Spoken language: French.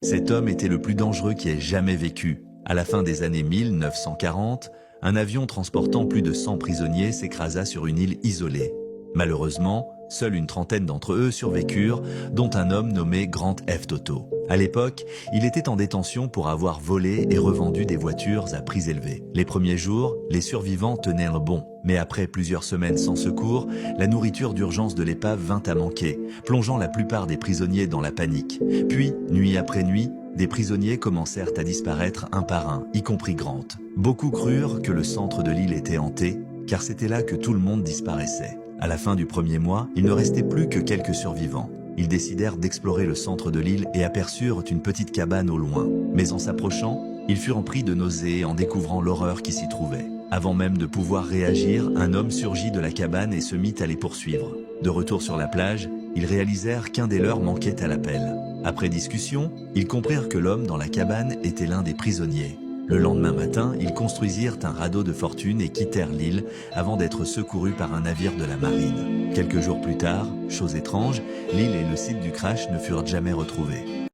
Cet homme était le plus dangereux qui ait jamais vécu. À la fin des années 1940, un avion transportant plus de 100 prisonniers s'écrasa sur une île isolée. Malheureusement, seule une trentaine d'entre eux survécurent, dont un homme nommé Grant F. Toto. À l'époque, il était en détention pour avoir volé et revendu des voitures à prix élevés. Les premiers jours, les survivants tenaient le bon. Mais après plusieurs semaines sans secours, la nourriture d'urgence de l'épave vint à manquer, plongeant la plupart des prisonniers dans la panique. Puis, nuit après nuit, des prisonniers commencèrent à disparaître un par un, y compris Grant. Beaucoup crurent que le centre de l'île était hanté, car c'était là que tout le monde disparaissait. À la fin du premier mois, il ne restait plus que quelques survivants. Ils décidèrent d'explorer le centre de l'île et aperçurent une petite cabane au loin. Mais en s'approchant, ils furent pris de nausées en découvrant l'horreur qui s'y trouvait. Avant même de pouvoir réagir, un homme surgit de la cabane et se mit à les poursuivre. De retour sur la plage, ils réalisèrent qu'un des leurs manquait à l'appel. Après discussion, ils comprirent que l'homme dans la cabane était l'un des prisonniers. Le lendemain matin, ils construisirent un radeau de fortune et quittèrent l'île avant d'être secourus par un navire de la marine. Quelques jours plus tard, chose étrange, l'île et le site du crash ne furent jamais retrouvés.